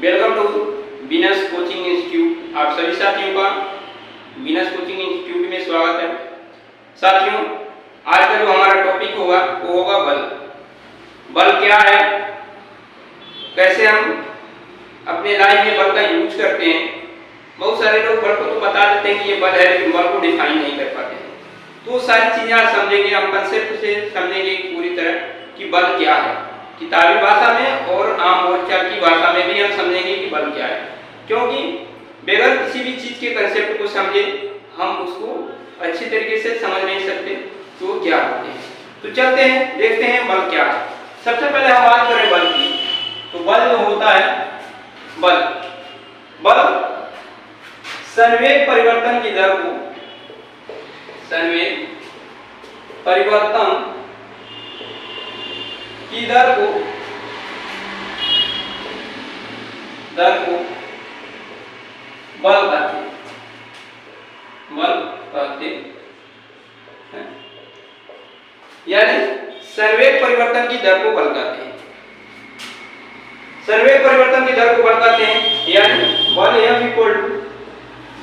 Welcome to Venus coaching institute. आप सभी साथियों का वीनस कोचिंग इंस्टीट्यूट में स्वागत है। साथियों, आज का जो हमारा टॉपिक होगा वो होगा बल। बल क्या है, कैसे हम अपने लाइफ में बल का यूज करते हैं। बहुत सारे लोग बल को तो बता देते हैं कि ये बल है, लेकिन बल को डिफाइन नहीं कर पाते हैं। तो सारी चीजें आज समझेंगे, हम कंसेप्ट से समझेंगे पूरी तरह कि बल क्या है, किताबी भाषा में और आम बोलचाल की भाषा में भी हम समझेंगे कि बल क्या है। क्योंकि बगैर किसी भी चीज के कंसेप्ट को समझे हम उसको अच्छी तरीके से समझ नहीं सकते तो क्या होते हैं। तो चलते हैं, देखते हैं बल क्या है। सबसे पहले हम बात करें बल की, तो बल जो होता है, बल संवेग परिवर्तन की दर को, संवेग परिवर्तन की दर को बल कहते हैं, बल कहते हैं। यानी संवेग परिवर्तन की दर को बल कहते हैं। संवेग परिवर्तन की दर को बल कहते हैं, यानी बल F equal to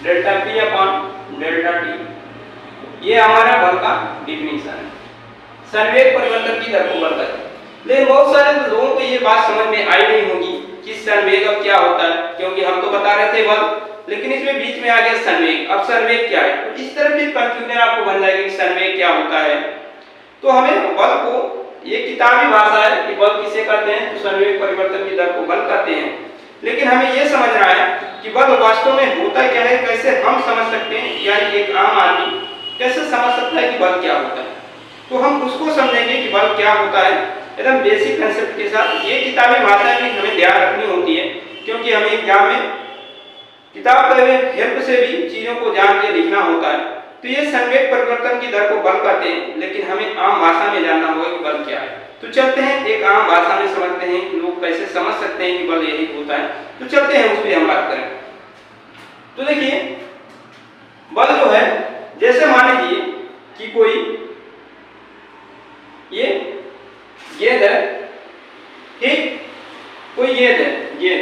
delta P upon delta T। ये हमारा बल का डिफिनीशन है। संवेग परिवर्तन की दर को बल कहते हैं। लेकिन बहुत सारे लोगों को ये बात समझ में आई नहीं होगी कि संवेग अब क्या होता है, क्योंकि हम तो बता रहे थे बल, लेकिन इसमें बीच में आ गया संवेग। अब संवेग क्या है, तो इस तरह की कंफ्यूजन आपको बन जाएगी कि संवेग क्या होता है। तो हमें बल को, ये किताबी भाषा है कि बल किसे कहते हैं, तो संवेग परिवर्तन की दर को बल कहते हैं। लेकिन हमें ये समझना है कि बल वास्तव में होता क्या है, कैसे हम समझ सकते हैं, यानी एक आम आदमी कैसे समझ सकता है कि बल क्या होता है। तो हम उसको समझेंगे कि बल क्या होता है एकदम बेसिक कंसेप्ट के साथ। ये किताबी भाषा भी हमें ध्यान रखनी होती है, क्योंकि हमें एग्जाम में किताब के हेल्प से भी चीजों को जान के लिखना होता है। तो ये संवेग परिवर्तन की दर को बल कहते हैं, लेकिन हमें आम भाषा में जानना होगा कि बल क्या है। तो चलते हैं, एक आम भाषा में समझते हैं कि लोग कैसे समझ सकते हैं कि बल यही होता है। तो चलते हैं, उस पर हम बात करें। तो देखिए, बल जो है, जैसे मान लीजिए कि कोई ये गेंद है, ठीक, कोई गेंद है, ये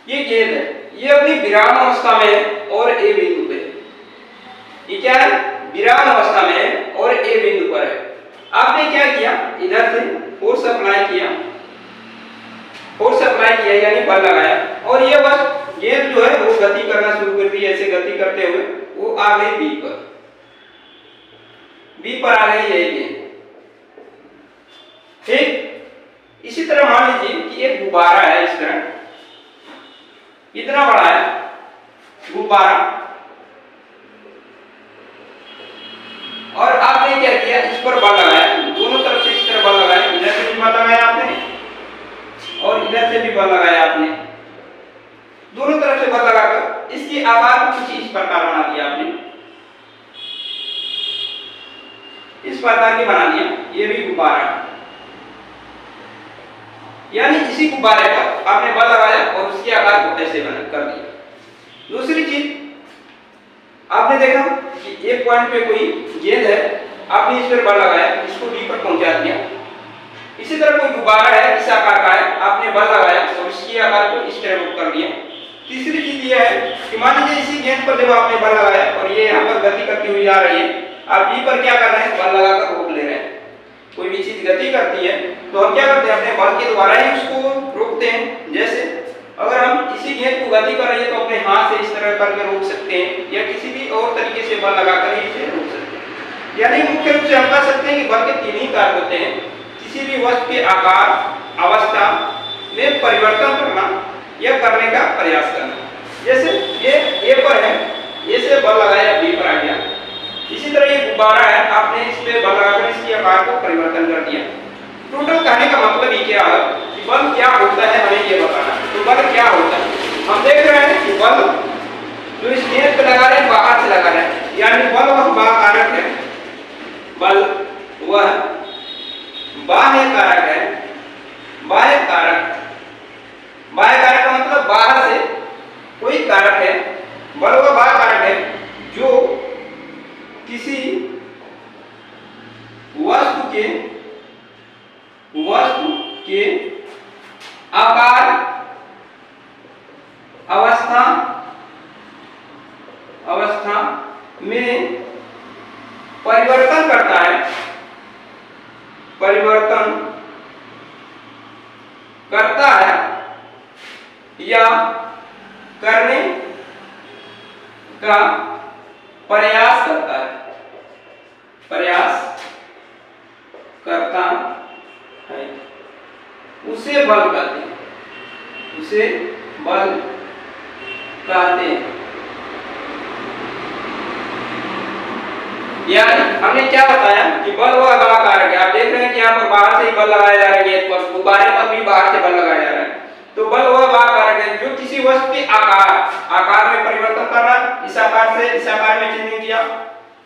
गेंद है, ये अपनी विराम अवस्था में है और ए बिंदु पे। ये क्या है, विराम अवस्था में है और ए बिंदु पर है। आपने क्या किया, इधर से फोर्स अप्लाई किया, यानी बल लगाया, और ये बस गेंद जो है वो गति करना शुरू कर दी। ऐसे गति करते हुए वो आ गई बी पर आ गई यही गेंद, ठीक। इसी तरह मान लीजिए कि एक गुब्बारा है, इस तरह इतना बड़ा है गुब्बारा, और आपने क्या किया, इस पर बल लगाया, दोनों तरफ से इस तरह बल लगाया, इधर से भी बल लगाया आपने और इधर से भी बल लगाया आपने, दोनों तरफ से बल लगाकर इसकी आकार को कुछ इस प्रकार बना दिया आपने, इस प्रकार की बना दिया। ये भी गुब्बारा है, यानी इसी गुब्बारे पर आपने बल लगाया और उसके आकार को ऐसे बना कर दिया। दूसरी चीज आपने देखा कि एक पॉइंट पे कोई गेंद है, आपने इस पर बल लगाया, इसको बी पर पहुंचा दिया। इसी तरह कोई गुब्बारा है, इस आकार का है, आपने बल लगाया और इसके आकार को इस तरह कर दिया। तीसरी चीज ये है कि मान लीजिए इसी गेंद पर जब आपने बल लगाया और ये यहाँ पर गति करती हुई आ रही है, आप बी पर क्या कर रहे हैं, बल लगाकर रोक ले रहे हैं। कोई भी चीज गति करती है तो हम क्या करते हैं, अपने बल के द्वारा ही उसको रोकते हैं। जैसे अगर हम इसी गेंद को गति कर रही है तो अपने हाथ से इस तरह करके रोक सकते हैं, या किसी भी और तरीके से बल लगाकर ही इसे रोक सकते हैं। यानी मुख्य रूप से हम कह सकते हैं कि बल के तीन ही कार्य होते हैं। किसी भी वस्तु के आकार, अवस्था में परिवर्तन करना या करने का प्रयास करना। जैसे ये ए पर है, ए से बल लगाया, बी पर आ गया। इसी तरह ये गुब्बारा है, आपने इस पे बल लगाकर इसकी आकार को परिवर्तन कर दिया। टोटल कहने का मतलब ये क्या है कि बल क्या होता है, हमें ये बताना है। तो बल क्या होता है, हम देख रहे हैं कि बल जो इस गेंद पे लगा रहे हैं बाहर से लगा रहे हैं, यानी बल वह बाह्य है, बल वह बाह्य कारक है। बाह्य कारक का मतलब बाहर से कोई कारक है, बल वह बाह्य कारक है जो किसी वस्तु के आकार करता है या करने का प्रयास करता है, प्रयास करता है, उसे बल कहते हैं, उसे बल कहते हैं। यानी हमने क्या बताया कि बल वह बल कारक है। आप देख रहे हैं कि यहाँ पर बाहर से ही बल लगाया जा रहा है, गेंद पर, गुब्बारे पर भी बाहर से बल लगाया जा रहा है। तो बल वह बल कारक है जो किसी वस्तु के आकार में परिवर्तन कर रहा है, इस आकार से इस आकार में चेंजिंग किया,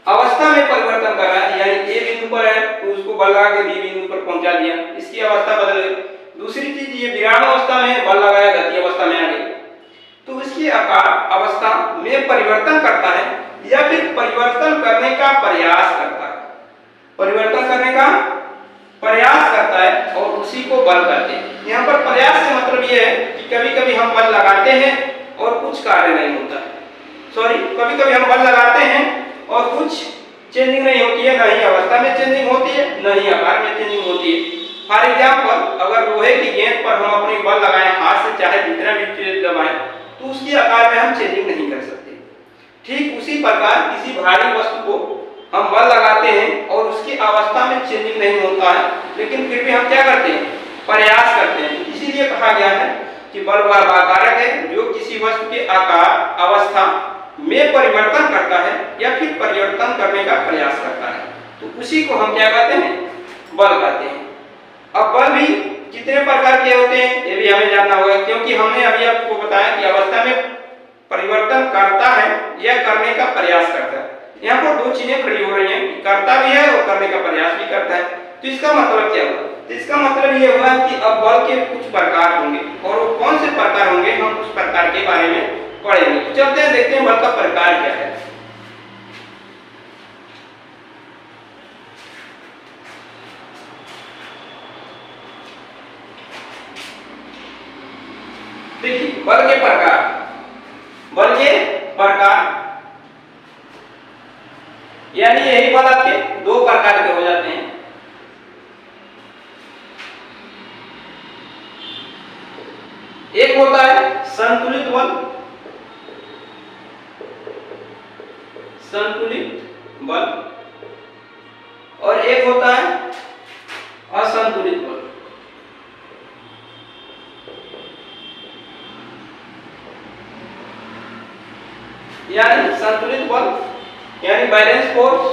अवस्था में परिवर्तन कर रहा है, यानी ए बिंदु पर है तो उसको बल लगा के बी बिंदु पर पहुंचा दिया, इसकी अवस्था बदल गई। दूसरी चीज, ये विराम अवस्था में बल लगाया, गति अवस्था में आ गई, तो इसकी आकार अवस्था में परिवर्तन करता है या फिर परिवर्तन करने का प्रयास करता है, परिवर्तन करने का प्रयास करता है और उसी को बल कहते हैं। यहाँ पर प्रयास से मतलब ये है कि कभी कभी हम बल लगाते हैं और कुछ कार्य नहीं होता है, सॉरी, कभी कभी हम बल लगाते हैं और कुछ चेंजिंग नहीं होती है, न ही अवस्था में चेंजिंग होती है, न ही आकार में चेंजिंग होती है। फॉर एग्जाम्पल, अगर लोहे की गेंद पर हम अपनी बल लगाएं हाथ से, चाहे जितना भी दबाएं, तो उसकी आकार में हम चेंजिंग नहीं कर सकते। ठीक उसी प्रकार किसी भारी वस्तु को हम बल लगाते हैं और उसकी अवस्था में चेंजिंग नहीं होता है, लेकिन फिर भी हम क्या करते हैं, प्रयास करते हैं। इसीलिए कहा गया है कि बल वह बल कारक है जो किसी वस्तु के आकार अवस्था में परिवर्तन करता है या फिर परिवर्तन करने का प्रयास करता है, तो उसी को हम क्या कहते हैं, बल कहते हैं। अब बल भी कितने प्रकार के होते हैं ये भी हमें जानना होगा, क्योंकि हमने अभी आपको बताया कि अवस्था में परिवर्तन करता है या करने का प्रयास करता है। यहाँ पर दो चीजें खड़ी हो रही हैं, करता भी है और करने का प्रयास भी करता है। तो इसका मतलब क्या हुआ? तो इसका मतलब ये हुआ कि अब बल के कुछ प्रकार होंगे और वो कौन से प्रकार होंगे, हम उस प्रकार के बारे में पढ़ेंगे। तो चलते हैं, देखते हैं बल का प्रकार क्या है। देखिए, बल के प्रकार, बल के प्रकार यानी यही बल आपके दो प्रकार के हो जाते हैं। एक होता है संतुलित बल, संतुलित बल, और एक होता है असंतुलित बल। यानी संतुलित बल यानी बैलेंस फोर्स,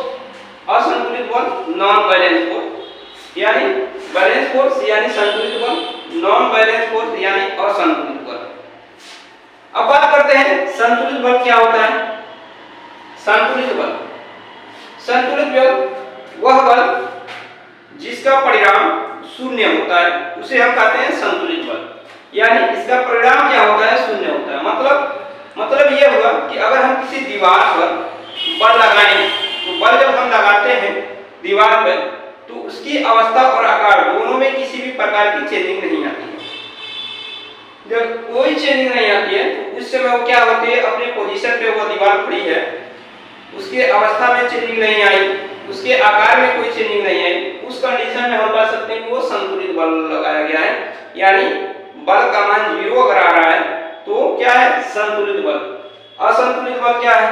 असंतुलित बल नॉन बैलेंस फोर्स। यानी बैलेंस फोर्स यानी संतुलित बल, नॉन बैलेंस फोर्स यानी असंतुलित बल। अब बात करते हैं संतुलित बल क्या होता है। संतुलित बल, संतुलित बल वह बल जिसका परिणाम शून्य होता है उसे हम कहते हैं संतुलित बल। यानी इसका परिणाम क्या होता है, शून्य होता है। मतलब यह हुआ कि अगर हम किसी दीवार पर बल लगाएं तो बल जब हम लगाते हैं दीवार पर तो उसकी अवस्था और आकार दोनों में किसी भी प्रकार की चेंजिंग नहीं आती है। जब कोई चेंजिंग नहीं आती है तो उस समय वो क्या होती है, अपने पोजीशन पे वो दीवार खड़ी है, उसके अवस्था में चेंजिंग नहीं आई, उसके आकार में कोई चेंजिंग नहीं आई, उस कंडीशन में हम बता सकते हैं कि वो संतुलित बल लगाया गया है। यानी बल का मान 0 अगर आ रहा है तो क्या है, संतुलित बल। असंतुलित बल क्या है,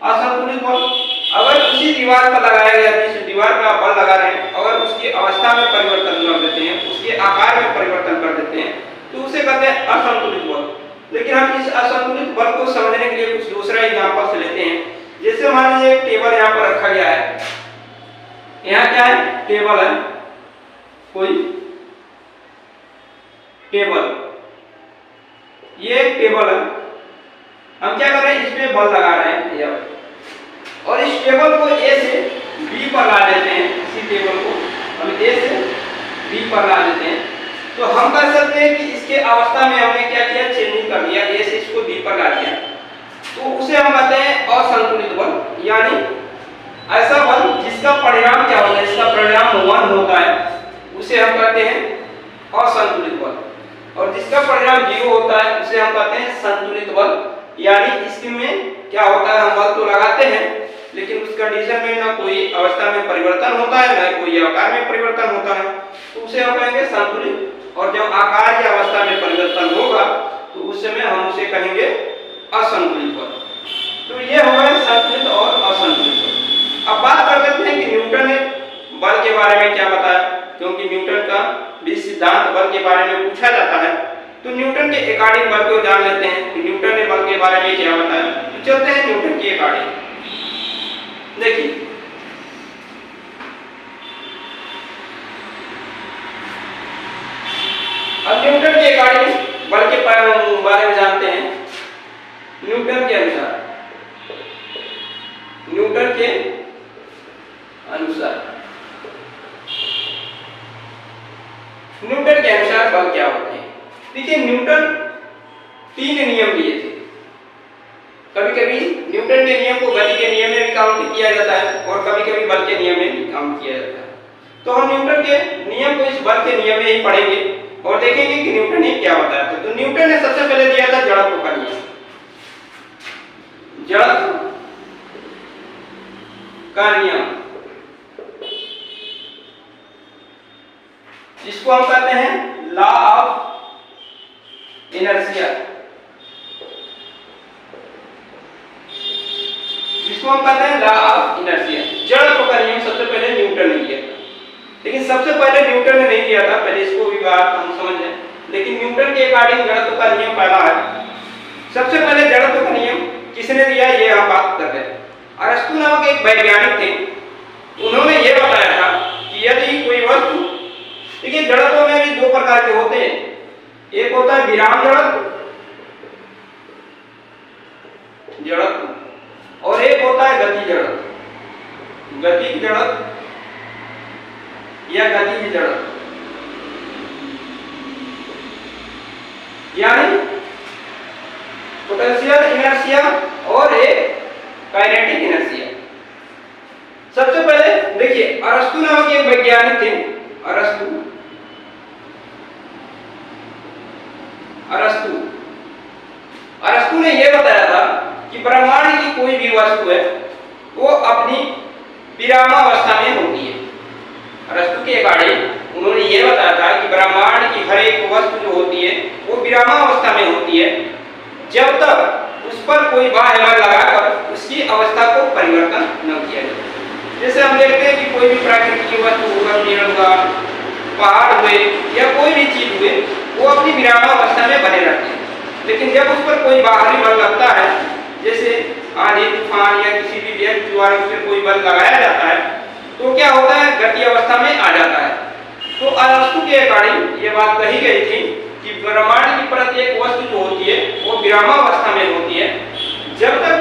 असंतुलित बल अगर उसी दीवार पर लगाया गया, जिस दीवार पर आप बल लगा रहे हैं, अगर उसकी अवस्था में परिवर्तन कर देते हैं, उसके आकार में परिवर्तन कर देते हैं तो उसे कहते हैं असंतुलित बल। लेकिन हम इस असंतुलित बल को समझने के लिए कुछ दूसरा एग्जांपल से लेते हैं। जैसे मान लीजिए एक टेबल यहाँ पर रखा गया है, यहाँ क्या है, टेबल है, कोई टेबल, ये एक टेबल है, हम क्या कर रहे हैं, इस पे बल लगा रहे हैं और इस टेबल को ए से बी पर ला देते हैं। इसी टेबल को हम ए से बी पर ला देते हैं तो हम कह सकते हैं कि इसके अवस्था में हमने क्या किया, चेंजिंग कर दिया, ए से इसको बी पर ला दिया, तो उसे हम कहते हैं असंतुलित बल। यानी ऐसा बल जिसका परिणाम क्या होता है, इसका परिणाम 1 होता है, उसे हम कहते हैं असंतुलित बल, और जिसका परिणाम 0 होता है उसे हम कहते हैं संतुलित बल। यानी इसमें क्या होता है, हम बल तो लगाते हैं लेकिन उस कंडीशन में ना कोई अवस्था में परिवर्तन होता है, ना कोई आकार में परिवर्तन होता है, तो उसे हम कहेंगे संतुलित। और जब आकार या उस समय हम उसे कहेंगे असंतुलित बल। तो ये हो गए संतुलित और असंतुलित बल। अब बात कर लेते हैं कि न्यूटन ने बल के बारे में क्या बताया, क्योंकि न्यूटन का भी सिद्धांत बल के बारे में पूछा जाता है। तो न्यूटन के अकॉर्डिंग बल को जान लेते हैं कि न्यूटन ने बल के बारे में क्या बताया। तो चलते हैं न्यूटन के अकॉर्डिंग। देखिए अब न्यूटन के अकॉर्डिंग बल के बारे में जानते हैं। न्यूटन के अनुसार बल क्या होते हैं। देखिए न्यूटन 3 नियम दिए थे। कभी कभी न्यूटन के नियम को गति के नियम में भी काउंट किया जाता है और कभी कभी बल के नियम में भी काउंट किया जाता है। तो हम न्यूटन के नियम को इस बल के नियम में ही पढ़ेंगे और देखेंगे कि न्यूटन ने क्या बताया था। तो न्यूटन ने सबसे पहले दिया था जड़त्व का नियम। जड़त्व का नियम जिसको हम कहते हैं लॉ ऑफ इनर्शिया, जिसको हम कहते हैं लॉ ऑफ इनर्शिया। जड़त्व का नियम सबसे पहले न्यूटन ने दिया था, लेकिन सबसे पहले न्यूटन ने नहीं दिया था, पहले इसको भी बात हम समझ लें। लेकिन न्यूटन के अकॉर्डिंग जड़त्व का नियम पहला है। सबसे पहले जड़त्व का नियम किसने दिया ये हम बात कर रहे हैं। अरस्तु नामक एक वैज्ञानिक थे, उन्होंने ये बताया था कि यदि कोई वस्तु, देखिए जड़त्व में भी 2 प्रकार के होते हैं। एक होता है विराम जड़त्व और एक होता है गति जड़त्व, गतिज जड़त्व या गतिज जड़त्व, यानी पोटेंशियल इनर्शिया और एक काइनेटिक इनर्शिया। सबसे पहले देखिए अरस्तु नामक एक वैज्ञानिक थे। अरस्तु ने यह बताया था कि ब्रह्मांड की कोई भी वस्तु है वो अपनी विरामावस्था में होती है। अरस्तु के अकॉर्डिंग उन्होंने ये बताया था कि ब्रह्मांड की हर एक वस्तु जो होती है वो विरामावस्था में होती है जब तक उस पर कोई बाह्य बल लगाकर उसकी अवस्था को परिवर्तन न किया जाए। जैसे हम देखते हैं कि कोई भी प्राकृतिक वस्तु होगा, पेड़ होगा, पहाड़ हुए या कोई भी चीज हुए, वो अपनी विरामावस्था में बने रहते हैं। लेकिन जब उस पर कोई बाहरी बल लगता है, जैसे आंधी तूफान या किसी भी व्यक्ति द्वारा उस पर कोई बल लगाया जाता है, तो क्या होता है, गति अवस्था में आ जाता है। तो अरस्तु के अकॉर्डिंग ये बात कही गई थी कि ब्रह्मांड की प्रत्येक वस्तु जो होती है वो विरामावस्था में होती है जब तक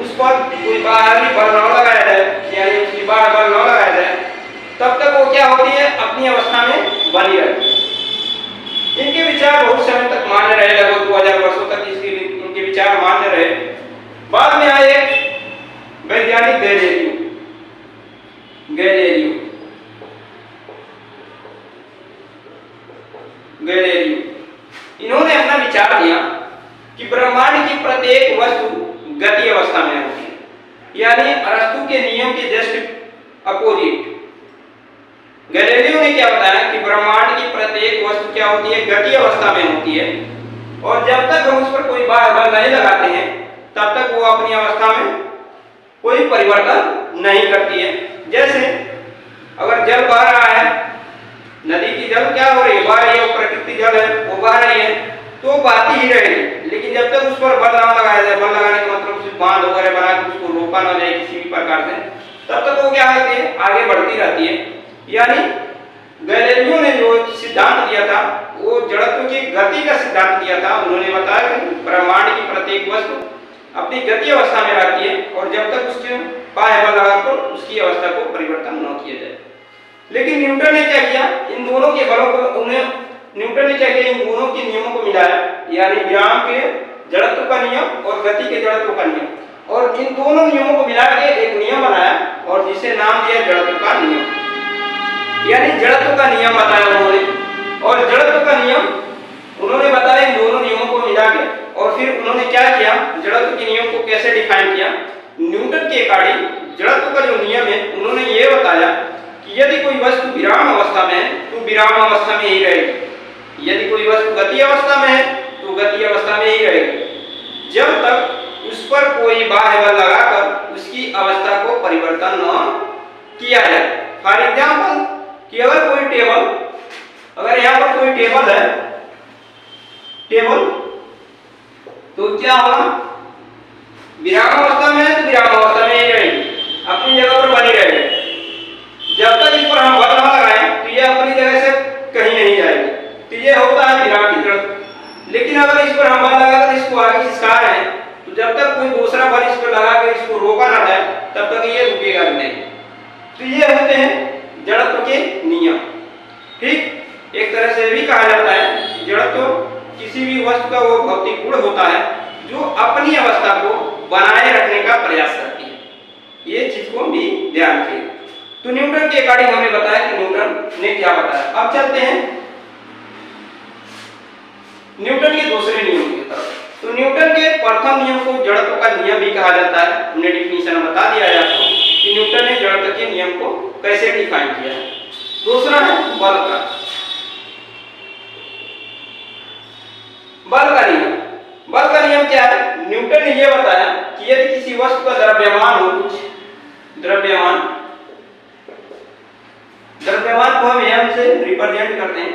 उस पर कोई बाहरी बल न लगाया जाए, यानी उसकी बाहर बल न लगाया जाए, तब तक वो क्या होती है, अपनी अवस्था में बनी रहती है। इनके विचार बहुत समय तक मान्य रहे, लगभग 2000 वर्षों तक इनके विचार मान्य रहे। बाद में आए वैज्ञानिक गैलीलियो, इन्होंने अपना विचार दिया कि ब्रह्मांड की प्रत्येक वस्तु गति अवस्था में होती है, यानी अरस्तु के नियम के जस्ट अपोजिट। गैलीलियो ने क्या बताया कि ब्रह्मांड की प्रत्येक वस्तु क्या होती है, गति अवस्था में होती है और जब तक हम उस पर कोई बाह्य बल नहीं लगाते हैं तब तक वो अपनी अवस्था में कोई परिवर्तन नहीं करती है। जैसे अगर जल बह रहा है, नदी की जल क्या हो रही है, बह रही है, वो प्रकृति जल है, वो बह रही है, तो बहती ही रहेगी। लेकिन जब तक उस पर बल ना लगाया जाए, बल लगाने का मतलब सिर्फ बांध वगैरह बना के उसको रोका ना जाए किसी भी प्रकार से, तब तक वो क्या होती है, आगे बढ़ती रहती है। यानी गैलीलियो ने जो सिद्धांत दिया था वो जड़त्व की गति का सिद्धांत दिया था। उन्होंने बताया कि ब्रह्मांड की प्रत्येक वस्तु अपनी गति अवस्था में रहती है और जब तक उसके बाह्य बल लगाकर उसकी अवस्था को परिवर्तन न किया जाए। लेकिन न्यूटन ने क्या किया, इन दोनों के बलों को न्यूटन ने क्या किया, इन दोनों के नियमों को मिलाया, यानी विराम के जड़त्व का नियम और गति के जड़त्व का नियम, और इन दोनों नियमों को मिला के एक नियम बनाया और जिसे नाम दिया जड़त्व का नियम। यानी जड़त्व का नियम बताया उन्होंने, और जड़त्व का नियम उन्होंने बताया इन दोनों नियमों को मिला के। और फिर उन्होंने क्या किया, जड़त्व के नियम को कैसे डिफाइन किया। न्यूटन के अकॉर्डिंग जड़त्व का जो नियम है उन्होंने ये बताया कि यदि कोई वस्तु विराम अवस्था में है तो विराम अवस्था में ही रहेगी, यदि कोई वस्तु गति अवस्था में है तो गति अवस्था में जब तक उस पर कोई बाह्य बल लगाकर उसकी अवस्था को परिवर्तन न किया जाए। फॉर एग्जाम्पल कि अगर कोई टेबल, अगर यहाँ पर कोई टेबल है, टेबल तो क्या होगा, विराम अवस्था में है तो विराम अवस्था में ही रहेगी, अपनी जगह पर बनी रहेगी। जब तक इस पर हम बल न लगाएं तो ये अपनी जगह से कहीं नहीं जाएगी। तो ये होता है विराम की जड़। लेकिन अगर इस पर हम बल लगाकर इसको आगे खिसका रहे हैं तो जब तक कोई दूसरा बल इस पर लगाकर इसको रोका ना जाए तब तक ये रुकेगा नहीं। तो ये होते हैं जड़त्व के नियम। ठीक, एक तरह से भी कहा जाता है जड़त्व किसी भी वस्तु का वो भौतिक गुण होता है जो अपनी अवस्था को बनाए रखने का प्रयास करती है। ये चीज को भी ध्यान रखिए। तो न्यूटन के अकॉर्डिंग हमें बताया कि न्यूटन ने क्या बताया। अब चलते हैं न्यूटन के दूसरे नियम की तरफ। तो न्यूटन के प्रथम नियम को जड़त्व का नियम भी कहा जाता है। हमने डिफिनीशन बता दिया है आपको कि न्यूटन ने जड़त्व के नियम को कैसे डिफाइन किया है। दूसरा है बल का, बल का नियम। बल का नियम क्या है? न्यूटन ने यह बताया कि यदि किसी वस्तु का द्रव्यमान हो, कुछ द्रव्यमान को हम m से रिप्रेजेंट करते हैं।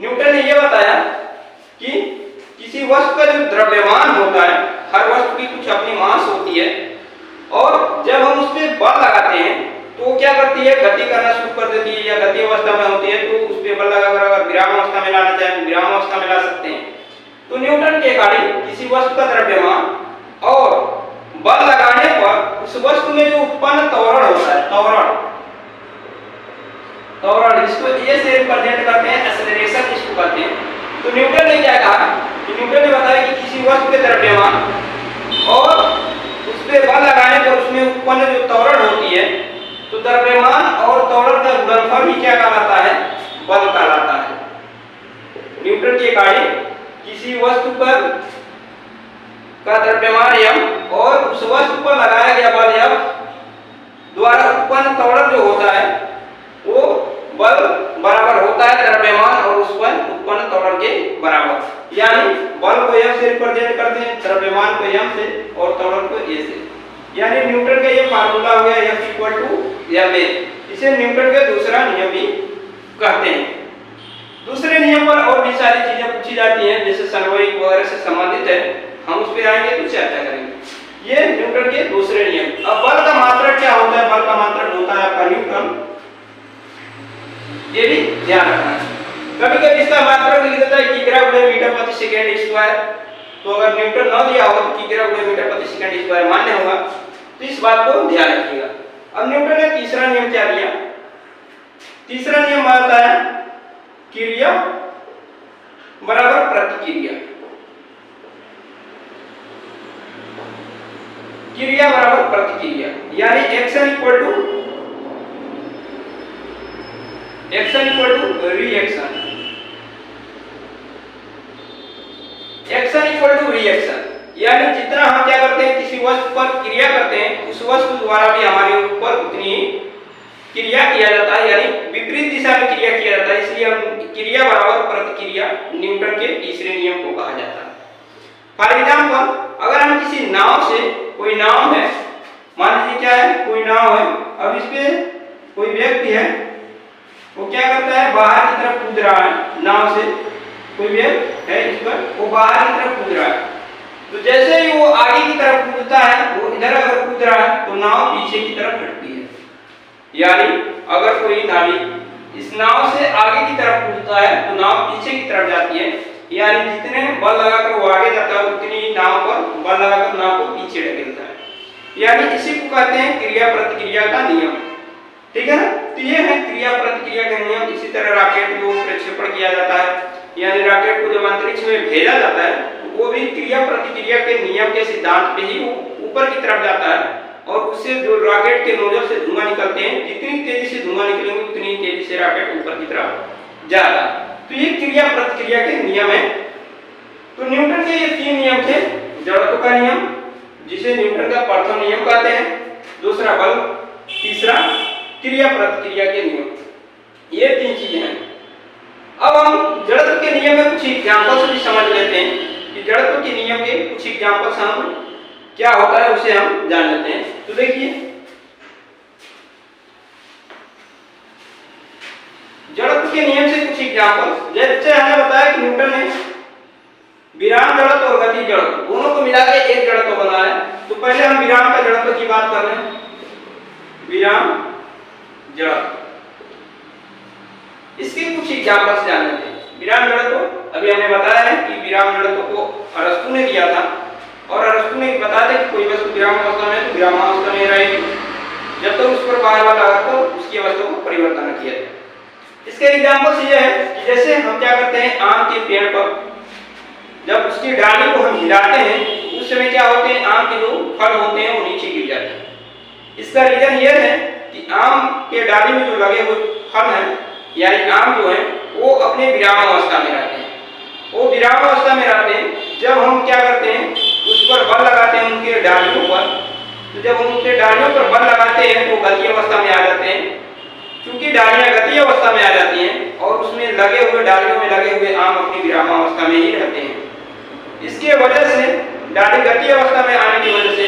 न्यूटन ने यह बताया कि किसी वस्तु का जो द्रव्यमान होता है, हर वस्तु की कुछ अपनी मास होती है, और जब हम उस पर बल लगाते हैं तो वो क्या करती है, गति करना शुरू कर देती है, या गति अवस्था में होती है तो उस पर बल लगाकर अगर विराम अवस्था में लाना चाहे तो विराम अवस्था में ला सकते हैं। तो न्यूटन के अकॉर्डिंग किसी वस्तु का द्रव्यमान और बल लगाने पर उस वस्तु में जो उत्पन्न त्वरण होता है, त्वरण इसको ए से रिप्रेजेंट करते हैं, एक्सेलरेशन इसको कहते हैं। तो न्यूटन ने क्या कहा कि न्यूटन ने बताया कि किसी वस्तु के द्रव्यमान और उस पे बल लगाने पर उसमें उत्पन्न जो त्वरण होती है, तो द्रव्यमान और त्वरण का गुणनफल ही क्या कहलाता है, बल कहलाता है। न्यूटन के अकॉर्डिंग किसी वस्तु पर का द्रव्यमान m और उस वस्तु पर लगाया गया बल F द्वारा उत्पन्न त्वरण जो होता है वो बल बराबर होता है द्रव्यमान और उस पर उत्पन्न त्वरण के बराबर। यानी बल को F से रिप्रेजेंट करते हैं, द्रव्यमान को m से और त्वरण को a से। यानी न्यूटन का ये फार्मूला हो गया F = ma। इसे न्यूटन का दूसरा नियम भी कहते हैं। दूसरे नियम पर और भी सारी चीजें पूछी जाती हैं जैसे संवेग वगैरह से संबंधित है, हम उस पर आएंगे तो चर्चा करेंगे। ये न्यूटन के दूसरे नियम। अब बल का मात्रक क्या होता है? बल का मात्रक होता है आपका न्यूटन। ये भी ध्यान रखना है। कभी-कभी इसका मात्रक लिख देता है किग्रा/मीटर/सेकंड²। तो अगर न्यूटन न दिया हो तो किग्रा/मीटर/सेकंड² मान्य होगा। तो इस बात को ध्यान रखिएगा। अब न्यूटन ने तीसरा नियम क्या दिया? तीसरा नियम आता है क्रिया बराबर प्रतिक्रिया। क्रिया बराबर प्रतिक्रिया, यानी action equal to reaction. Action equal to reaction, यानी जितना हम क्या करते हैं, किसी वस्तु पर क्रिया करते हैं, उस वस्तु द्वारा भी हमारे ऊपर उतनी क्रिया किया जाता है, यानी विपरीत दिशा में क्रिया किया जाता है। इसलिए हम क्रिया बराबर प्रतिक्रिया न्यूटन के तीसरे नियम को कहा जाता है। फॉर एग्जाम्पल, अगर हम किसी नाव से, कोई नाव है, मान लीजिए क्या है, कोई नाव है, अब इस पे कोई व्यक्ति है, वो क्या करता है, बाहर की तरफ कूद रहा है नाव से। कोई व्यक्ति है इस पर, वो बाहर की तरफ कूद रहा है। तो जैसे ही वो आगे की तरफ कूदता है, वो इधर अगर कूद रहा है तो नाव पीछे की तरफ हटती है। यानी अगर कोई नाविक इस नाव से आगे की तरफ कूदता है तो नाव पीछे की तरफ जाती है। यानी जितने बल लगाकर वो आगे जाता है उतनी नाव पर बल लगाकर नाव को पीछे ढकेलता है। यानी इसी को कहते हैं क्रिया प्रतिक्रिया का नियम। ठीक है ना? तो ये है क्रिया प्रतिक्रिया का नियम। इसी तरह रॉकेट को प्रक्षेपण किया जाता है, यानी रॉकेट को जब अंतरिक्ष में भेजा जाता है तो वो भी क्रिया प्रतिक्रिया के नियम के सिद्धांत पे ही ऊपर की तरफ जाता है, और उससे जो रॉकेट के नोजल से धुआं निकलते हैं, जितनी तेजी से धुआं निकलेंगे उतनी तेजी से रॉकेट ऊपर की तरफ जाता है। तो ये क्रिया प्रतिक्रिया के नियम है। तो न्यूटन के ये तीन नियम थे। जड़त्व का नियम, जिसे न्यूटन का प्रथम नियम कहते हैं, दूसरा बल, तीसरा क्रिया प्रतिक्रिया के नियम। ये तीन चीजें हैं। अब हम जड़त्व के नियम में कुछ एग्जांपल से भी समझ लेते हैं कि जड़त्व के नियम के कुछ एग्जांपल्स हम क्या होता है उसे हम जान लेते हैं। तो देखिए जड़त्व के नियम से कुछ एग्जांपल्स, जैसे हमें बताया कि न्यूटन ने विराम जड़त्व और गति जड़त्व दोनों को मिलाकर एक जड़त्व बनाया। तो पहले हम विराम का जड़त्व की बात कर रहे हैं। विराम जड़त्व, इसके कुछ एग्जांपल्स जान लेते हैं। विराम जड़त्व अभी हमने बताया है कि विराम जड़त्व को अरस्तु ने दिया था और अरस्तु ने बताया था कि कोई वस्तु विराम अवस्था में तो विरामावस्था में रहेगी जब तक उस पर बार बार लगाकर उसकी अवस्था को परिवर्तन न किया जाए। इसके एग्जांपल्स ये है कि जैसे हम क्या करते हैं, आम के पेड़ पर जब उसकी डाली को हम हिलाते हैं उस समय क्या होते हैं, आम के जो फल होते हैं वो नीचे गिर जाते हैं। इसका रीजन ये है कि आम के डाली में जो लगे हुए फल हैं यानी आम जो है वो अपने विराम अवस्था में रहते हैं। वो विराम अवस्था में रहते हैं। जब हम क्या करते हैं, उस पर बल लगाते हैं उनके डालियों पर, तो जब हम उनके डालियों पर बल लगाते हैं तो गति अवस्था में आ जाते हैं। क्योंकि डालियां गति अवस्था में आ जाती हैं और उसमें लगे हुए डालियों में लगे हुए आम अपनी विराम अवस्था में ही रहते हैं। इसके वजह से डाली गति अवस्था में आने की वजह से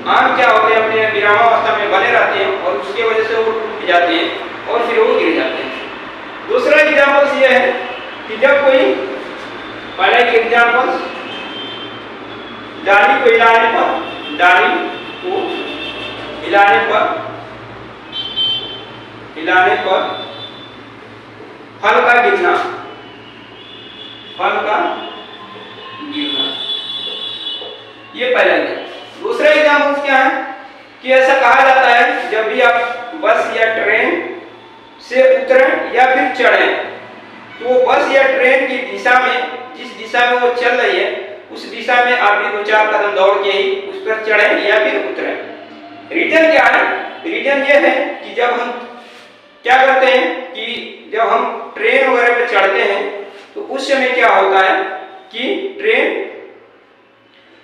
आम क्या होते हैं, अपने विराम अवस्था में बने रहते हैं और उसके वजह से वो टूट जाते हैं और फिर वो गिर जाते हैं। दूसरा एग्जांपल ये है कि जब कोई, पहला एग्जांपल डाली को हिलाने पर, डाली को हिलाने पर फल का गिरना, फल का गिरना, ये पहला एग्जांपल। दूसरा एग्जांपल क्या है कि ऐसा कहा जाता है कि जब भी आप बस या ट्रेन से उतरें या फिर चढ़ें तो बस या ट्रेन की दिशा में, जिस दिशा में वो चल रही है उस दिशा में आप भी 2-4 कदम दौड़ के ही उस पर चढ़ें या फिर उतरें। रीजन क्या है? रीजन ये है कि जब हम क्या करते हैं कि जब हम ट्रेन वगैरह पे चढ़ते हैं तो उस समय क्या होता है कि ट्रेन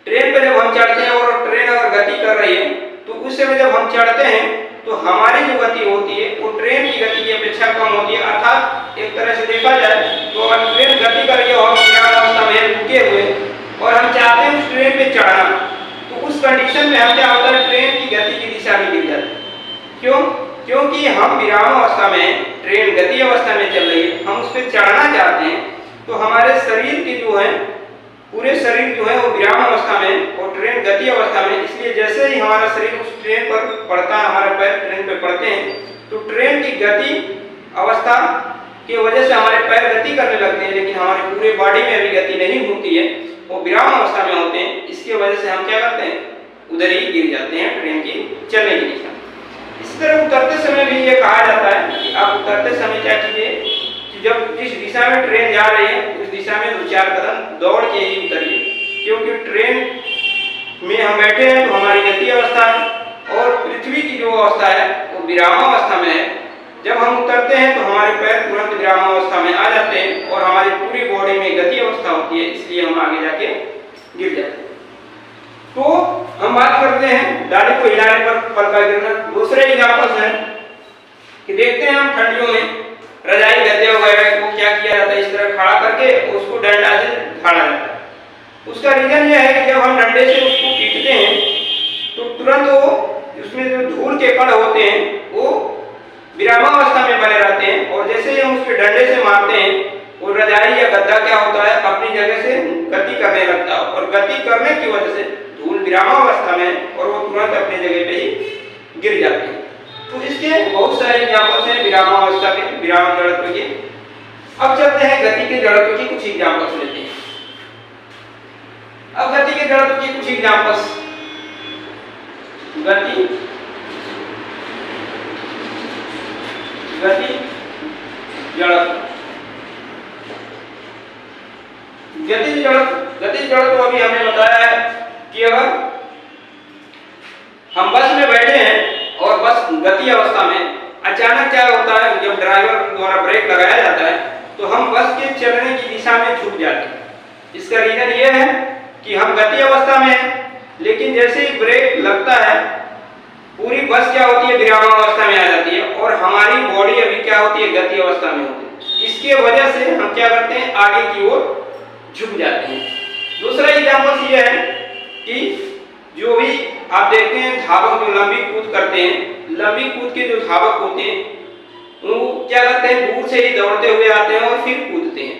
पे जब हम चढ़ते हैं और ट्रेन अगर गति कर रही है तो उस समय जब हम चढ़ते हैं तो हमारी जो गति होती है वो ट्रेन की गति की अपेक्षा कम होती है। अर्थात एक तरह से देखा जाए तो अगर ट्रेन गति कर रही है और हम विराम अवस्था में रुके हुए और हम चाहते हैं उस ट्रेन पे चढ़ना, तो उस कंडीशन में हम क्या होता है, ट्रेन की गति की दिशा भी गिर जाती है। क्यों? क्योंकि हम विराम अवस्था में, ट्रेन गति अवस्था में चल रही है, हम उस पर चढ़ना चाहते हैं तो हमारे शरीर की जो है, पूरे शरीर जो है वो विराम अवस्था में और ट्रेन गति अवस्था में। इसलिए जैसे ही हमारा शरीर उस ट्रेन पर पड़ता है, हमारे पैर ट्रेन पे पड़ते हैं तो ट्रेन की गति अवस्था की वजह से हमारे पैर गति करने लगते हैं, लेकिन हमारे पूरे बॉडी में अभी गति नहीं होती है, वो विराम अवस्था में होते हैं। इसकी वजह से हम क्या करते हैं, उधर ही गिर जाते हैं ट्रेन की चलने की दिशा। इसी तरह उतरते समय भी ये कहा जाता है कि आप उतरते समय क्या कीजिए कि जब जिस दिशा में ट्रेन जा रही है उस दिशा में 2-4 कदम दौड़ के ही उतरिए। क्योंकि ट्रेन में हम बैठे हैं तो हमारी गति अवस्था है और पृथ्वी की जो अवस्था है वो विराम अवस्था में है। जब हम उतरते हैं तो हमारे पैर तुरंत विराम अवस्था में आ जाते हैं और हमारी पूरी बॉडी में गति अवस्था होती है, इसलिए हम आगे जाके गिर जाते हैं। तो हम बात करते हैं डाली को हिलाने पर फल का गिरना। दूसरे एग्जांपल्स हैं कि देखते हैं हम ठंडियों में रजाई गद्दे वगैरह को क्या किया जाता है, इस तरह खड़ा करके उसको डंडा से उठाना जाता है। उसका रीजन यह है कि जब हम डंडे से उसको पीटते हैं तो तुरंत वो उसमें जो धूल के कण होते हैं वो विरामावस्था में बने रहते हैं और जैसे ही हम उसके डंडे से मारते हैं वो रजाई या गद्दा क्या होता है, अपनी जगह से गति करने लगता है और गति करने की वजह से धूल विरामावस्था में और वो तुरंत अपनी जगह पे ही गिर जाते हैं। तो इसके बहुत सारे एग्जांपल्स हैं विरामावस्था के, विराम जड़त्व के। अब चलते हैं गति के जड़त्व की कुछ एग्जांपल्स लेते हैं। अब गति के जड़त्व की कुछ एग्जांपल्स, गति जड़त्व। गति जड़त्व अभी हमने बताया है कि अगर हम बस में बैठे हैं और बस गति अवस्था में, अचानक क्या होता है जब ड्राइवर द्वारा ब्रेक लगाया जाता है तो हम बस के चलने की दिशा में झुक जाते हैं। इसका रीजन ये है कि हम गति अवस्था में हैं, लेकिन जैसे ही ब्रेक लगता है पूरी बस क्या होती है, विरामावस्था में आ जाती है और हमारी बॉडी अभी क्या होती है, गति अवस्था में होती है। इसके वजह से हम क्या करते हैं, आगे की ओर झुक जाते हैं। दूसरा एग्जाम्पल ये है कि जो भी आप देखते हैं धावक जो लंबी कूद करते हैं, लंबी कूद के जो धावक होते हैं वो क्या करते हैं, दूर से ही दौड़ते हुए आते हैं और फिर कूदते हैं।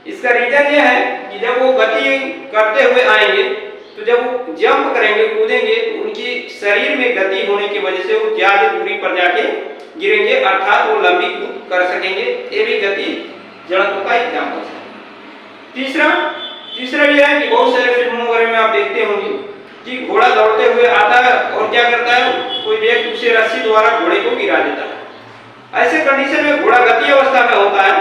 इसका रीजन ये है कि जब वो गति करते हुए आएंगे तो जब वो जंप करेंगे, कूदेंगे, तो उनकी शरीर में गति होने की वजह से वो ज्यादा दूरी पर जाके गिरेंगे, अर्थात वो लंबी कूद कर सकेंगे। ये भी गति जड़त्व का एग्जाम्पल है। तीसरा यह है कि बहुत सारे फिल्मों वगैरह में आप देखते होंगे कि घोड़ा दौड़ते हुए आता है और क्या करता है, कोई व्यक्ति उसे रस्सी द्वारा घोड़े को गिरा देता है। ऐसे कंडीशन में घोड़ा गति अवस्था में होता है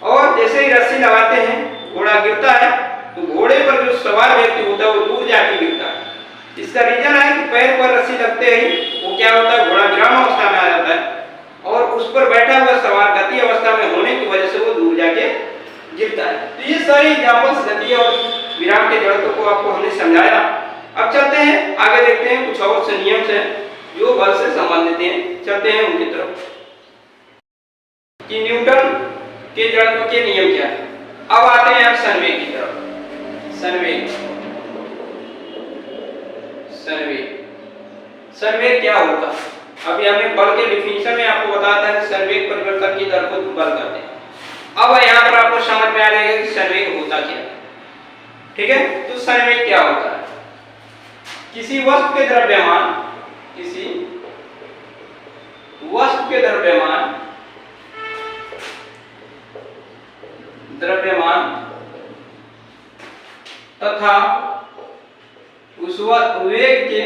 और जैसे ही रस्सी लगाते हैं घोड़ा गिरता है, तो घोड़े पर जो सवार व्यक्ति होता है वो दूर जाके गिरता है। इसका रीजन है कि पैर पर रस्सी लगते ही वो क्या होता है, घोड़ा विराम अवस्था में आ जाता है और उस पर बैठा हुआ सवार गति अवस्था में होने की वजह से वो दूर जाके गिरता है। तो ये सारी एग्जांपल्स गति और विराम के जड़त्व को आपको हमने समझाया। अब चलते हैं आगे, देखते हैं कुछ और से नियम हैं जो बल से संबंधित हैं। चलते हैं उनकी तरफ कि न्यूटन के जड़त्व के नियम क्या है। अब आते हैं आप संवेग की तरफ। संवेग क्या होता है? अभी हमने बल के डिफिनेशन में आपको बताया था कि संवेग परिवर्तन की दर को बल कहते हैं। अब यहाँ पर आपको समझ में आ जाएगा कि संवेग होता क्या है। ठीक है, तो संवेग क्या होता है? किसी वस्तु के द्रव्यमान तथा उस वेग के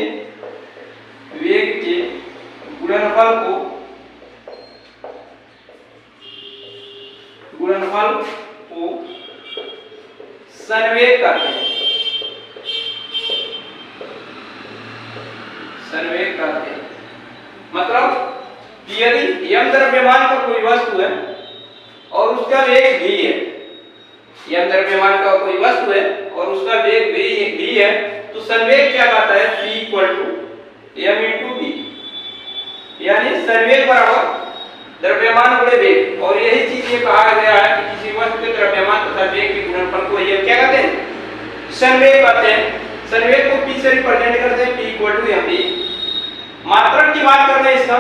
गुणनफल को संवेग कहते हैं। मतलब कि यदि यम द्रव्यमान का कोई वस्तु है और उसका वेग v है, यम द्रव्यमान का कोई वस्तु है और उसका वेग v है, तो संवेग क्या कहता है, P = m × v, यानी संवेग बराबर द्रव्यमान गुणे वेग। और यही चीज ये कहा गया है कि किसी वस्तु के द्रव्यमान तथा वेग के गुणनफल को ये क्या कहते हैं, संवेग कहते हैं। संवेग को P से रिप्रेजेंट करते हैं, P = mv। मात्रक की बात कर रहे हैं, इसका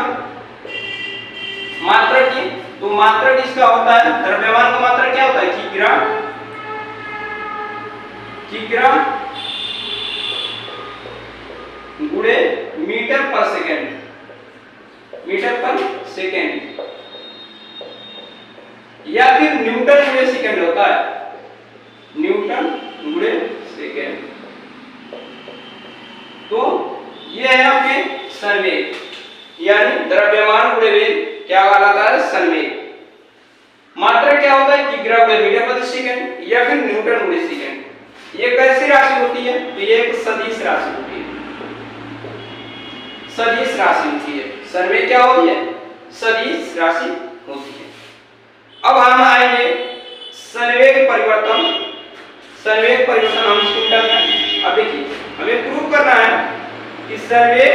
मात्रक की, तो मात्रक इसका होता है, द्रव्यमान का मात्रक क्या होता है, किग्रा गुणे मीटर पर सेकेंड, या फिर न्यूटन गुणे सेकेंड होता है, न्यूटन गुणे सेकेंड। तो ये है आपके संवेग, यानी द्रव्यमान गुणे वेग क्या कहलाता है, संवेग। मात्रक क्या होता है, किग्रा गुणे मीटर प्रति सेकंड या फिर न्यूटन गुणे सेकंड। ये कैसी राशि होती है, तो ये एक सदिश राशि होती है, सदिश राशि होती है। संवेग क्या होती है, सदिश राशि होती है। अब हम आएंगे संवेग परिवर्तन हम इसको करना है। अब देखिए हमें प्रूव करना है कि संवेग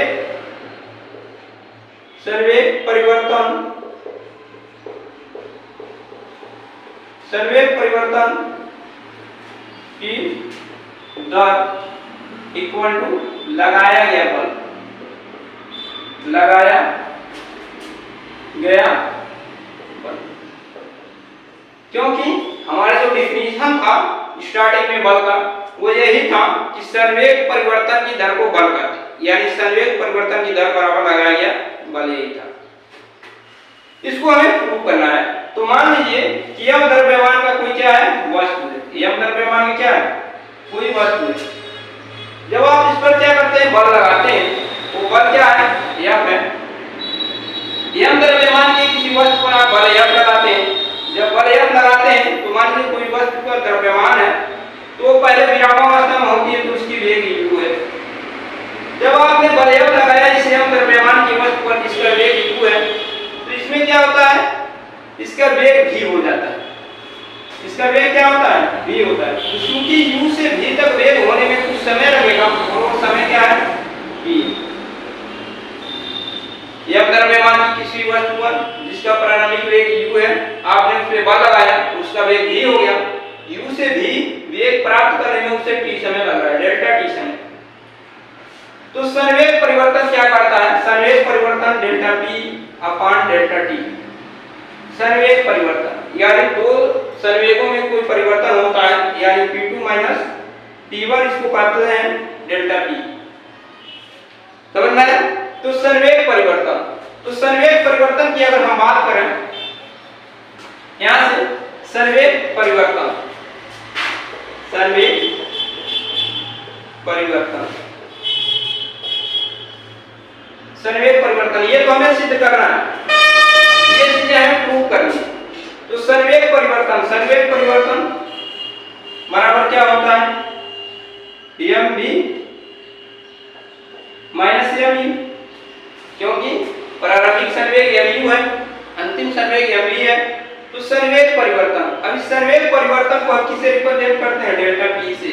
परिवर्तन की दर इक्वल टू लगाया गया बल, क्योंकि हमारा जो डिफिनीशन था स्टार्टिंग में बल का वो यही था कि संवेग परिवर्तन की दर को बल कहते हैं, यानी संवेग परिवर्तन की दर बराबर लगाया गया बल, यही था। इसको हमें प्रूव करना है। तो मान लीजिए कि यम द्रव्यमान का कोई क्या है, वस्तु है। यम द्रव्यमान का क्या है, कोई वस्तु है। जब आप इस पर क्या करते हैं, बल लगाते हैं, वो बल क्या है, यम है। यम द्रव्यमान के किसी वस्तु पर आप बल यम लगाते हैं। जब बल यम लगाते हैं तो मान लीजिए कोई वस्तु का द्रव्यमान है, तो पहले विरामावस्था में होती है तो उसकी वेग u है। जब आपने बल यम लगाया इस यम द्रव्यमान की वस्तु पर, इसका वेग u है, तो इसमें क्या होता है, इसका वेग v हो जाता है। इसका वेग क्या होता है, v होता है। तो क्योंकि u से v तक वेग होने में कुछ समय लगेगा और वो समय क्या है, v। यम द्रव्यमान की किसी वस्तु पर जिसका प्रारंभिक वेग u है, आपने उस पर बल लगाया, उसका वेग v हो गया। u से भी वेग प्राप्त करने में उसे t समय लग रहा है, डेल्टा t समय। तो संवेग परिवर्तन क्या करता है? संवेग परिवर्तन delta p upon delta t। संवेग परिवर्तन यानी दो संवेगों में कोई परिवर्तन होता है यानी p2 माइनस t1, इसको कहते हैं डेल्टा p। समझ में आया? तो संवेग परिवर्तन, तो संवेग परिवर्तन की अगर हम बात करें यहां से संवेग परिवर्तन, संवेग परिवर्तन, संवेग परिवर्तन ये तो हमें सिद्ध करना है, ये चीजें हमें प्रूव करनी है। तो संवेग परिवर्तन, संवेग परिवर्तन बराबर क्या होता है? mv माइनस mu, क्योंकि प्रारंभिक संवेग mu है, अंतिम संवेग mv है। तो संवेग परिवर्तन, अब इस संवेग परिवर्तन को हम किससे रिप्रेजेंट करते हैं? डेल्टा p से।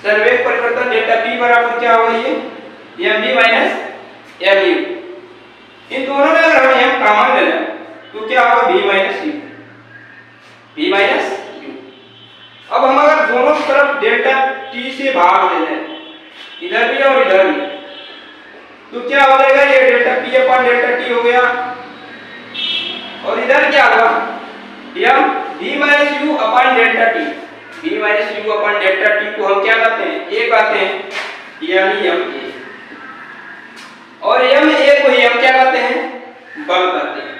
संवेग परिवर्तन डेल्टा p बराबर क्या होगा? ये mv माइनस mu। इन दोनों में अगर हम m कॉमन ले लें तो क्या होगा? v minus u, v minus u। अब हम अगर दोनों तरफ डेल्टा t से भाग ले लें, इधर भी और इधर भी, तो क्या हो जाएगा? ये delta p upon delta t हो गया, और इधर क्या होगा? m v माइनस u अपान delta t। v minus u अपान डेल्टा t को हम क्या कहते हैं? a कहते हैं, यानी ma। और ma को ही हम क्या कहते हैं? बल कहते हैं,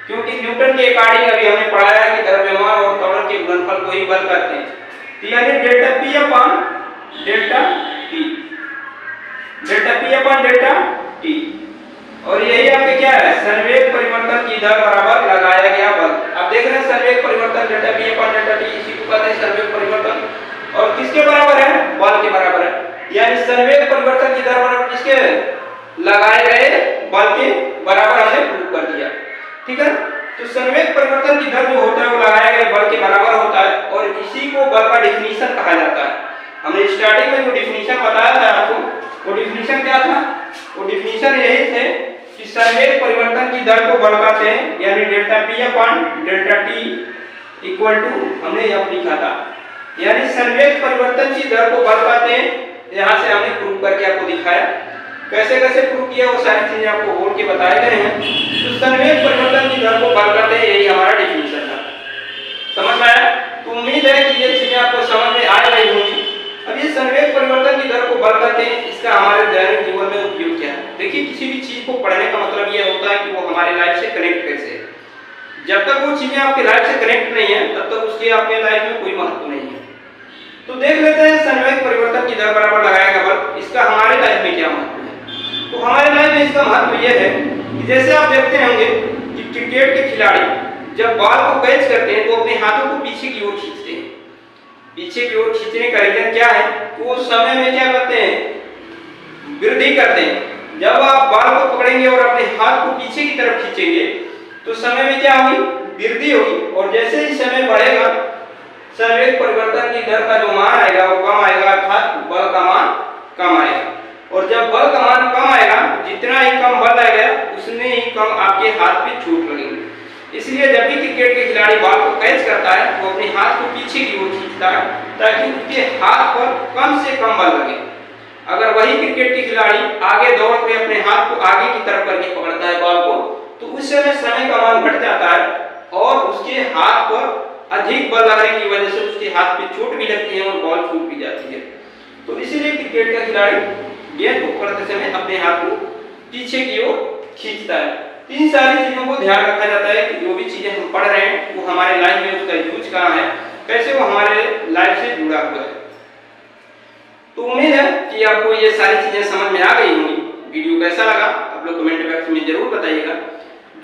क्योंकि न्यूटन के अकॉर्डिंग अभी हमने पढ़ाया है कि द्रव्यमान और त्वरण के गुणनफल को ही बल कहते हैं। तो यानी delta p upon delta t, delta p upon delta t। और यही आपके क्या है? संवेग परिवर्तन की दर बराबर लगाया गया बल। आप देख रहे हैं संवेग परिवर्तन delta p upon delta t, इसी को कहते हैं संवेग परिवर्तन। और किसके बराबर है? बल के बराबर है। यानी संवेग परिवर्तन की दर बराबर किसके? लगाए गए बल के बराबर हमने प्रूव कर दिया। ठीक है, तो संवेग परिवर्तन की दर जो होता है वो लगाए गए बल के बराबर होता है, और इसी को बल का डिफिनीशन कहा जाता है। हमने स्टार्टिंग में जो डिफिनीशन बताया था आपको, वो डिफिनीशन क्या था? वो डिफिनीशन यही थे कि संवेग परिवर्तन की दर को बल कहते हैं, यानी delta p upon delta t equal to हमने यह लिखा था। यानी संवेग परिवर्तन की दर को बल कहते हैं। यहाँ से हमने प्रूव करके आपको दिखाया, कैसे कैसे प्रूव किया वो सारी चीजें आपको बोल के बताए गए हैं। तो संवेग परिवर्तन की दर को बल कहते हैं, यही हमारा डिफिनीशन था। समझ में आया? तो उम्मीद है कि ये चीजें आपको समझ में आ गई होंगी। अब ये संवेग परिवर्तन की दर को बल कहते हैं, इसका हमारे दैनिक जीवन में उपयोग क्या है? देखिए, किसी भी चीज को पढ़ने का मतलब ये होता है कि वो हमारे लाइफ से कनेक्ट कैसे है। जब तक वो चीजें आपके लाइफ से कनेक्ट नहीं है तब तक उसके आपके लाइफ में कोई महत्व नहीं है। तो देख लेते हैं संवेग परिवर्तन की दर बराबर लगाएगा बल, इसका हमारे लाइफ में क्या महत्व है। तो हमारे लाइफ में इसका महत्व यह है कि जैसे आप देखते होंगे कि क्रिकेट के खिलाड़ी जब बॉल को कैच करते हैं तो अपने हाथों को पीछे की ओर खींचते हैं। पीछे की ओर खींचने का रीजन क्या है? तो वो समय में क्या करते हैं? वृद्धि करते हैं। जब आप बॉल को पकड़ेंगे और अपने हाथ को पीछे की तरफ खींचेंगे तो समय में क्या होगी? वृद्धि होगी। और जैसे ही समय बढ़ेगा संवेग परिवर्तन की दर का जो मान आएगा वो कम आएगा, अर्थात बल का मान कम आएगा। और जब बल का मान कम आएगा, जितना ही कम बल आएगा उतने ही कम आपके हाथ पे चोट लगेगी। इसलिए जब भी क्रिकेट के खिलाड़ी बॉल को कैच करता है वो अपने हाथ को पीछे की ओर खींचता है ताकि उसके हाथ पर कम से कम बल लगे। अगर वही क्रिकेट के खिलाड़ी आगे दौड़ के अपने हाथ को आगे की तरफ करके पकड़ता है बॉल को, तो उस समय का मान घट जाता है और उसके हाथ पर अधिक बल लगने की वजह से उसके हाथ पे चोट भी लगती है और बॉल छूट भी जाती है। तो इसीलिए क्रिकेट का खिलाड़ी गेंद को पकड़ते समय अपने हाथ को पीछे की ओर खींचता है। इन सारी चीजों को ध्यान रखा जाता है कि जो भी चीजें हम पढ़ रहे हैं वो हमारे लाइफ में उसका यूज कहाँ है, कैसे वो हमारे लाइफ से जुड़ा हुआ है। तो उम्मीद है कि आपको ये सारी चीजें समझ में आ गई होंगी। वीडियो कैसा लगा आप लोग कमेंट बॉक्स में जरूर बताइएगा।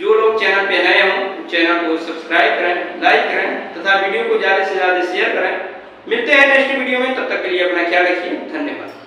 जो लोग चैनल पे नए हों चैनल को सब्सक्राइब करें, लाइक करें तथा वीडियो को ज्यादा से ज्यादा शेयर करें। मिलते हैं नेक्स्ट वीडियो में, तब तक के लिए अपना ख्याल रखिए। धन्यवाद।